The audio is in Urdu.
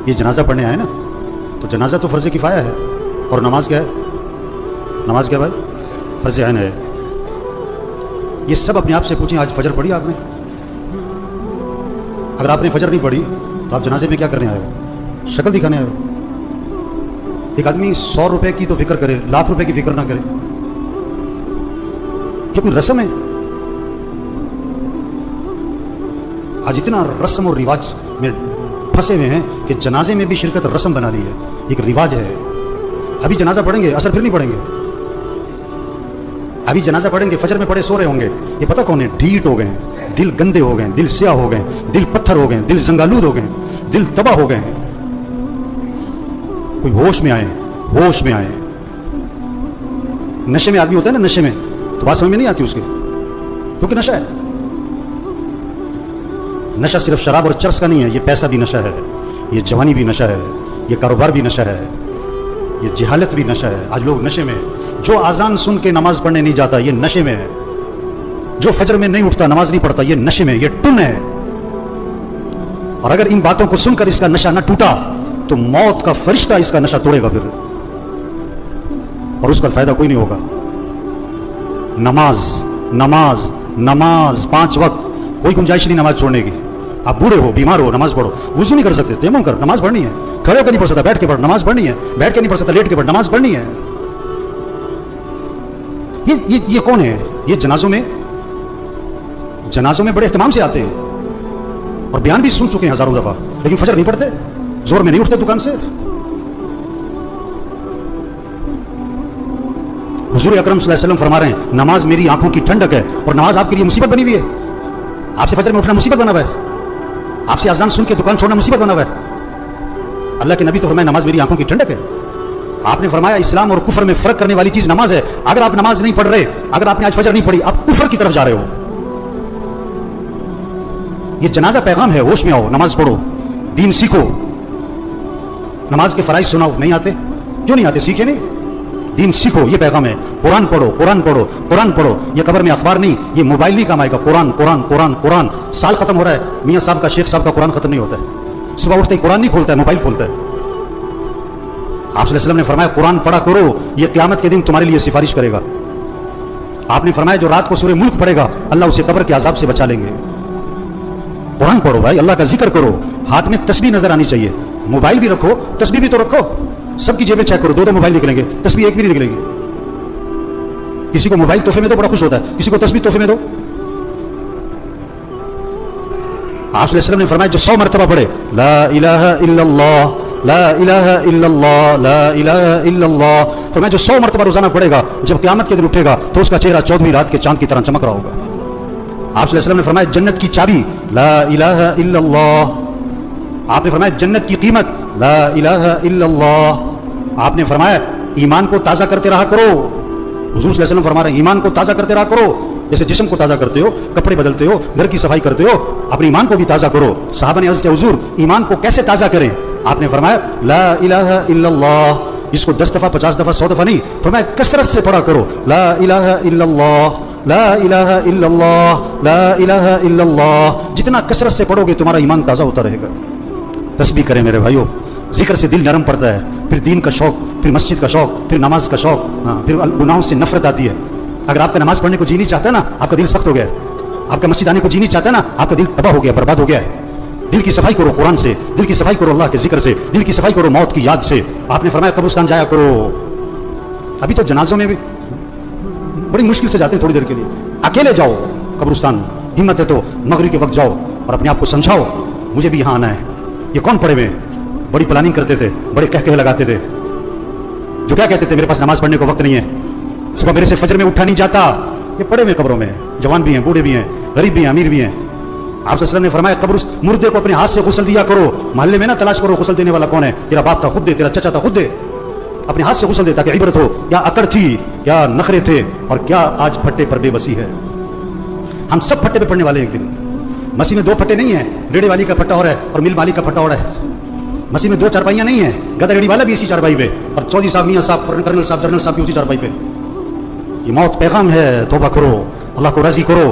یہ جنازہ پڑھنے آئے نا، تو جنازہ تو فرض کفایہ ہے، اور نماز کیا ہے؟ نماز کیا بھائی؟ فرض عین ہے۔ یہ سب اپنے آپ سے پوچھیں، آج فجر پڑھی آپ نے؟ اگر آپ نے فجر نہیں پڑھی تو آپ جنازے میں کیا کرنے آئے ہو؟ شکل دکھانے آئے ہو؟ ایک آدمی 100 روپے کی تو فکر کرے، لاکھ روپے کی فکر نہ کرے، یہ کوئی رسم ہے؟ آج اتنا رسم اور رواج میں پھنسے ہوئے ہیں کہ جنازے میں بھی شرکت رسم بنا لی ہے، ایک رواج ہے۔ ابھی جنازہ پڑھیں گے، اثر پھر نہیں پڑھیں گے۔ ابھی جنازہ پڑھیں گے، فجر میں پڑھے سو رہے ہوں گے، یہ پتہ کون ہے؟ ڈھیٹ ہو گئے ہیں، دل گندے ہو گئے ہیں، دل سیاہ ہو گئے ہیں، دل پتھر ہو گئے ہیں، دل زنگالود ہو گئے ہیں، دل تباہ ہو گئے ہیں۔ کوئی ہوش میں آئے، ہوش میں آئے۔ نشے میں آدمی ہوتا ہے نا، نشے میں تو بات سمجھ میں نہیں آتی اس کی، کیونکہ نشہ ہے۔ نشہ صرف شراب اور چرس کا نہیں ہے، یہ پیسہ بھی نشہ ہے، یہ جوانی بھی نشہ ہے، یہ کاروبار بھی نشہ ہے، یہ جہالت بھی نشہ ہے۔ آج لوگ نشے میں، جو اذان سن کے نماز پڑھنے نہیں جاتا یہ نشے میں ہے، جو فجر میں نہیں اٹھتا نماز نہیں پڑھتا یہ نشے میں، یہ ٹن ہے۔ اور اگر ان باتوں کو سن کر اس کا نشہ نہ ٹوٹا تو موت کا فرشتہ اس کا نشہ توڑے گا پھر، اور اس پر فائدہ کوئی نہیں ہوگا۔ نماز نماز نماز 5 وقت، کوئی گنجائش نہیں نماز چھوڑنے کی۔ آپ بوڑھے ہو، بیمار ہو، نماز پڑھو۔ وضو نہیں کر سکتے، تیمم کر، نماز پڑھنی ہے۔ کھڑے ہو کے نہیں پڑھ سکتا، بیٹھ کے پڑھ، نماز پڑھنی ہے۔ بیٹھ کے نہیں پڑھ سکتا، لیٹ کے پڑھ، نماز پڑھنی ہے۔ یہ کون ہے؟ یہ جنازوں میں بڑے اہتمام سے آتے ہیں اور بیان بھی سن چکے ہیں ہزاروں دفعہ، لیکن فجر نہیں پڑھتے، زور میں نہیں اٹھتے دکان سے۔ حضور اکرم صلی اللہ علیہ وسلم فرما رہے ہیں نماز میری آنکھوں کی ٹھنڈک ہے، اور نماز آپ کے لیے مصیبت بنی ہوئی ہے۔ آپ سے فجر میں اٹھنا مصیبت بنا ہوا ہے، آپ سے اذان سن کے دکان چھوڑنا مصیبت بنا ہوا ہے۔ اللہ کے نبی تو فرمایا نماز میری آنکھوں کی ٹھنڈک ہے۔ آپ نے فرمایا اسلام اور کفر میں فرق کرنے والی چیز نماز ہے۔ اگر آپ نماز نہیں پڑھ رہے، اگر آپ نے آج فجر نہیں پڑھی، آپ کفر کی طرف جا رہے ہو۔ یہ جنازہ پیغام ہے، ہوش میں آؤ، نماز پڑھو، دین سیکھو۔ نماز کے فرائض سناؤ، نہیں آتے؟ کیوں نہیں آتے؟ سیکھے نہیں؟ دین سیکھو، یہ پیغام ہے۔ قرآن پڑھو، قرآن پڑھو، قرآن پڑھو۔ یہ قبر میں اخبار نہیں، یہ موبائل نہیں کام آئے گا۔ قرآن قرآن قرآن قرآن۔ سال ختم ہو رہا ہے، میاں صاحب کا، شیخ صاحب کا قرآن ختم نہیں ہوتا ہے۔ صبح اٹھتے ہی قرآن نہیں کھولتا ہے، موبائل کھولتا ہے۔ آپ صلی اللہ علیہ وسلم نے فرمایا قرآن پڑھا کرو، یہ قیامت کے دن تمہارے لیے سفارش کرے گا۔ آپ نے فرمایا جو رات کو سورہ ملک پڑھے گا اللہ اسے قبر کے عذاب سے بچا لیں گے۔ قرآن پڑھو بھائی، اللہ کا ذکر کرو، ہاتھ میں تسبیح نظر آنی چاہیے۔ موبائل بھی رکھو، تسبیح بھی تو رکھو۔ سب کی جیبیں چیک کرو، 2 موبائل نکلیں گے، تسبیح ایک بھی نہیں نکلے گی۔ کسی کو موبائل تحفے میں دو، بڑا خوش ہوتا ہے، کسی کو تسبیح تحفے میں دو۔ آپ صلی اللہ علیہ وسلم نے فرمایا جو 100 مرتبہ پڑھے لا الہ الا اللہ لا الہ الا اللہ لا الہ الا اللہ، فرمایا جو 100 مرتبہ روزانہ پڑھے گا جب قیامت کے دن اٹھے گا تو اس کا چہرہ 14ویں رات کے چاند کی طرح چمک رہا ہوگا۔ آپ صلی اللہ علیہ وسلم نے فرمایا جنت کی چابی لا الہ الا اللہ۔ آپ نے فرمایا جنت کی قیمت لا الہ الا اللہ۔ آپ نے فرمایا ایمان کو تازہ کرتے رہا کرو۔ حضور صلی اللہ علیہ وسلم فرما رہے ہیں ایمان کو تازہ کرتے رہا کرو، جیسے جسم کو تازہ کرتے ہو، کپڑے بدلتے ہو، گھر کی صفائی کرتے ہو، اپنے ایمان کو بھی تازہ کرو۔ صحابہ نے عرض کیا حضور ایمان کو کیسے تازہ کریں؟ آپ نے فرمایا لا الہ الا اللہ، اس کو 10 دفعہ 50 دفعہ 100 دفعہ نہیں، فرمایا کثرت سے پڑھا کرو لا الہ الا اللہ لا الہ الا اللہ لا الہ الا اللہ۔ جتنا کثرت سے پڑھو گے تمہارا ایمان تازہ ہوتا رہے گا۔ تسبیح کریں میرے بھائیو، ذکر سے دل نرم پڑتا ہے، پھر دین کا شوق، پھر مسجد کا شوق، پھر نماز کا شوق، پھر گناہوں سے نفرت آتی ہے۔ اگر آپ کا نماز پڑھنے کو جی نہیں چاہتا ہے نا، آپ کا دل سخت ہو گیا ہے۔ آپ کا مسجد آنے کو جی نہیں چاہتا ہے نا، آپ کا دل تباہ ہو گیا، برباد ہو گیا ہے۔ دل کی صفائی کرو قرآن سے، دل کی صفائی کرو اللہ کے ذکر سے، دل کی صفائی کرو موت کی یاد سے۔ آپ نے فرمایا قبرستان جایا کرو۔ ابھی تو جنازوں میں بھی بڑی مشکل سے جاتے ہیں، تھوڑی دیر کے لیے اکیلے جاؤ قبرستان، ہمت ہے تو مغرب کے وقت جاؤ اور اپنے آپ کو سمجھاؤ مجھے بھی یہاں آنا ہے۔ یہ کون پڑھے ہوئے؟ بڑی پلاننگ کرتے تھے، بڑے کہہ لگاتے تھے، جو کیا کہتے تھے میرے پاس نماز پڑھنے کو وقت نہیں ہے، صبح میرے سے فجر میں اٹھا نہیں جاتا۔ یہ پڑے ہوئے قبروں میں، جوان بھی ہیں، بوڑھے بھی ہیں، غریب بھی ہیں، امیر بھی ہیں۔ آپ صلی اللہ علیہ وسلم نے فرمایا قبر مردے کو اپنے ہاتھ سے غسل دیا کرو۔ محلے میں نہ تلاش کرو غسل دینے والا کون ہے، تیرا باپ تھا خود دے، تیرا چچا تھا خود دے، اپنے ہاتھ سے غسل دے تاکہ عبرت ہو کیا اکڑ تھی، کیا نخرے تھے، اور کیا آج پھٹے پر بے بسی ہے۔ ہم سب پھٹے پہ پڑنے والے ہیں ایک دن۔ مسیح میں 2 پھٹے نہیں ہیں، ریڑے والی کا پھٹا اور ہے اور مل والی کا پھٹا اور ہے۔ مسیح میں 2 چارپائیاں نہیں ہیں، گدا ریڑی والا بھی اسی چارپائی پہ اور چودھری صاحب، میاں صاحب، کرنل صاحب، جنرل صاحب بھی اسی چارپائی پہ۔ یہ موت پیغام ہے، توبہ کرو، اللہ کو راضی کرو،